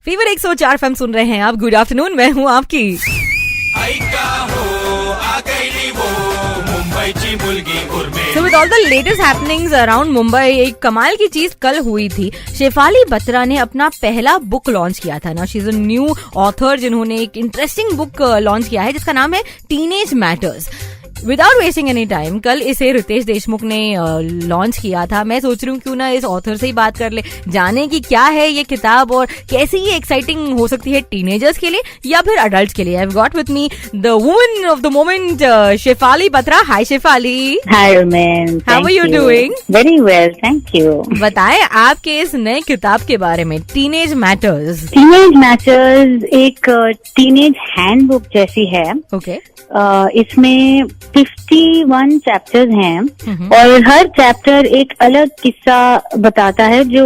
Fever 104 FM सुन रहे हैं आप। गुड आफ्टरनून, मैं हूँ आपकी So with all the latest happenings around Mumbai, एक कमाल की चीज कल हुई थी। शेफाली बत्रा ने अपना पहला बुक लॉन्च किया था ना। She is a new author जिन्होंने एक इंटरेस्टिंग बुक लॉन्च किया है जिसका नाम है teenage matters. Without wasting any time, कल इसे रितेश देशमुख ने लॉन्च किया था। मैं सोच रही हूँ क्यों ना इस ऑथर से ही बात कर ले, जाने की क्या है ये किताब और कैसे ये एक्साइटिंग हो सकती है टीनेजर्स के लिए या फिर अडल्ट्स के लिए। I have got with me the woman of the moment, Shefali Batra. Hi Shefali. Hi Romen, how are you doing? Very well, thank you. बताएं आपके इस नए किताब के बारे में, टीनेज मैटर्स। टीनेज मैटर्स एक टीनेज हैंडबुक जैसी है। ओके। इसमें 51 चैप्टर्स हैं और हर चैप्टर एक अलग किस्सा बताता है जो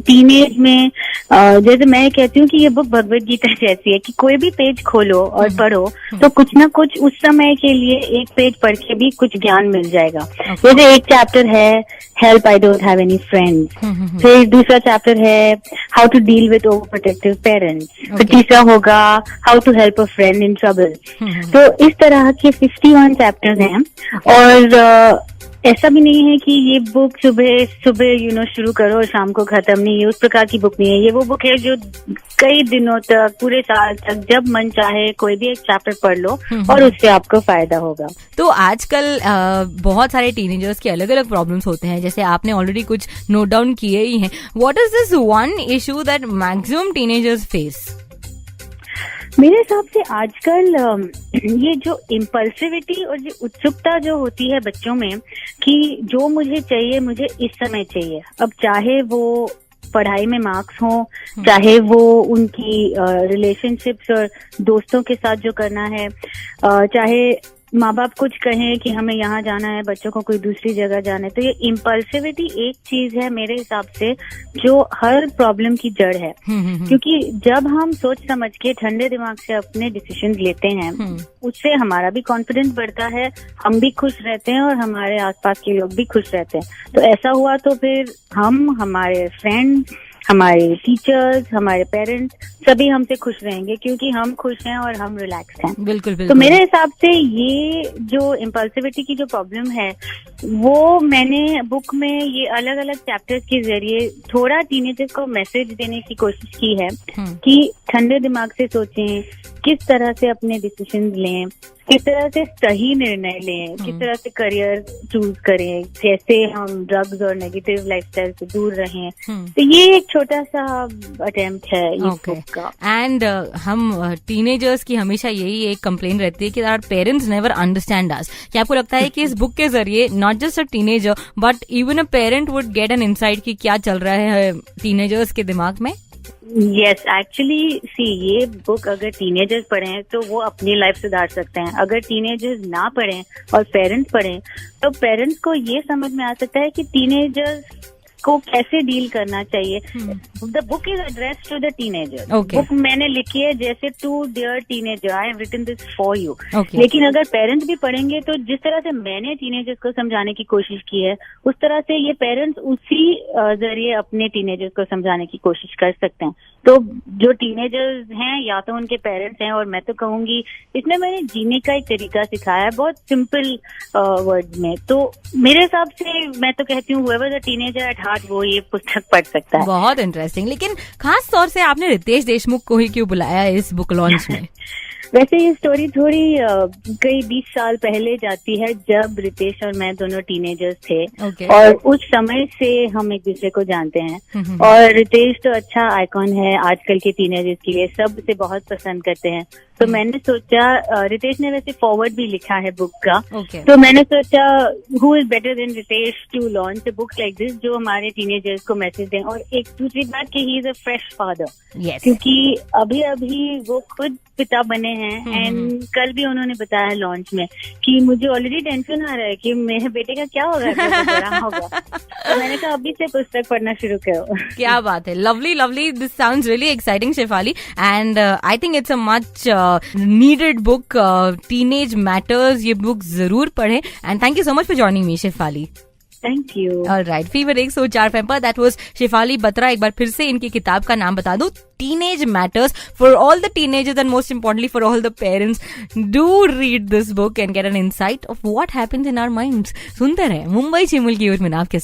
टीनेज में, जैसे मैं कहती हूँ कि ये बुक भगवद गीता जैसी है कि कोई भी पेज खोलो और पढ़ो तो कुछ ना कुछ उस समय के लिए एक पेज पढ़ के भी कुछ ज्ञान मिल जाएगा। जैसे एक चैप्टर है help I don't have any friends, फिर दूसरा चैप्टर है how to deal with over protective parents, फिर तीसरा होगा how to help a friend in trouble. तो इस तरह के 51 चैप्टर्स हैं और ऐसा भी नहीं है कि ये बुक सुबह सुबह शुरू करो और शाम को खत्म नहीं है, उस प्रकार की बुक नहीं है। ये वो बुक है जो कई दिनों तक, पूरे साल तक जब मन चाहे कोई भी एक चैप्टर पढ़ लो और उससे आपको फायदा होगा। तो आजकल बहुत सारे टीनेजर्स के अलग अलग प्रॉब्लम्स होते हैं, जैसे आपने ऑलरेडी कुछ नोट डाउन किए ही हैं। What is this one issue that maximum teenagers face? मेरे हिसाब से आजकल ये जो इम्पल्सिविटी और जो उत्सुकता जो होती है बच्चों में कि जो मुझे चाहिए मुझे इस समय चाहिए, अब चाहे वो पढ़ाई में मार्क्स हो, चाहे वो उनकी रिलेशनशिप्स और दोस्तों के साथ जो करना है, चाहे माँ बाप कुछ कहें कि हमें यहाँ जाना है, बच्चों को कोई दूसरी जगह जाना है। तो ये इम्पल्सिविटी एक चीज है मेरे हिसाब से जो हर प्रॉब्लम की जड़ है। क्योंकि जब हम सोच समझ के ठंडे दिमाग से अपने डिसीजन लेते हैं उससे हमारा भी कॉन्फिडेंस बढ़ता है, हम भी खुश रहते हैं और हमारे आसपास के लोग भी खुश रहते हैं। तो ऐसा हुआ तो फिर हम, हमारे फ्रेंड्स, हमारे टीचर्स, हमारे पेरेंट्स सभी हमसे खुश रहेंगे क्योंकि हम खुश हैं और हम रिलैक्स हैं। बिल्कुल बिल्कुल। तो मेरे हिसाब से ये जो इम्पल्सिविटी की जो प्रॉब्लम है वो मैंने बुक में ये अलग अलग चैप्टर्स के जरिए थोड़ा टीनेजर्स को मैसेज देने की कोशिश की है कि ठंडे दिमाग से सोचें, किस तरह से अपने डिसीजन लें, किस तरह से सही निर्णय लें, किस तरह से करियर चूज करें, कैसे हम ड्रग्स और नेगेटिव लाइफस्टाइल से दूर रहें। तो ये एक छोटा सा अटेम्प्ट है इस बुक का। एंड हम टीनेजर्स की हमेशा यही एक कंप्लेन रहती है कि our parents never understand us. क्या आपको लगता है कि इस बुक के जरिए not just a teenager but even a parent would get an insight कि क्या चल रहा है टीनेजर्स के दिमाग में? यस, एक्चुअली सी, ये बुक अगर टीनेजर्स पढ़ें तो वो अपनी लाइफ सुधार सकते हैं। अगर टीनेजर्स ना पढ़ें और पेरेंट्स पढ़ें तो पेरेंट्स को ये समझ में आ सकता है कि टीनेजर्स को कैसे डील करना चाहिए। The book is address to the teenager. Book मैंने लिखी है जैसे to dear teenager, I have written this for you. लेकिन अगर पेरेंट्स भी पढ़ेंगे तो जिस तरह से मैंने टीनेजर्स को समझाने की कोशिश की है उस तरह से ये पेरेंट्स उसी जरिए अपने टीनेजर्स को समझाने की कोशिश कर सकते हैं। तो जो टीनेजर्स हैं या तो उनके पेरेंट्स हैं, और मैं तो कहूंगी इसमें मैंने जीने का एक तरीका सिखाया है बहुत सिंपल वर्ड में। तो मेरे हिसाब से मैं तो कहती हूँ whoever the teenager at heart वो ये पुस्तक पढ़ सकता है। बहुत इंटरेस्टिंग। लेकिन खास तौर से आपने रितेश देशमुख को ही क्यों बुलाया इस बुक लॉन्च में? वैसे ये स्टोरी थोड़ी कई 20 साल पहले जाती है जब रितेश और मैं दोनों टीनेजर्स थे। और उस समय से हम एक दूसरे को जानते हैं। और रितेश तो अच्छा आइकॉन है आजकल के टीनेजर्स के लिए, सब से बहुत पसंद करते हैं। तो मैंने सोचा, रितेश ने वैसे फॉरवर्ड भी लिखा है बुक का, तो मैंने सोचा who is better than Ritesh to launch a book like this जो हमारे टीनेजर्स को मैसेज दें। और एक दूसरी बात कि he is a fresh father, क्योंकि अभी अभी वो खुद पिता बने हैं। एंड कल भी उन्होंने बताया लॉन्च में कि मुझे ऑलरेडी टेंशन आ रहा है कि मेरे बेटे का क्या होगा जब वो बड़ा होगा। तो मैंने कहा अभी से पुस्तक पढ़ना शुरू करो। क्या बात है, lovely lovely, this sounds really exciting Shefali. And I think it's a much needed book, teenage matters. ये बुक जरूर पढ़ें। And thank you so much for joining me Shefali. Thank you. Alright, fever 104 पर दैट वाज शेफाली बत्रा। एक बार फिर से इनकी किताब का नाम बता दूं, teenage matters, for all the teenagers and most importantly for all the parents. Do read this book and get an insight of what happens in our minds. सुनते रहे मुंबई चिमुल की यूथ में आपके साथ।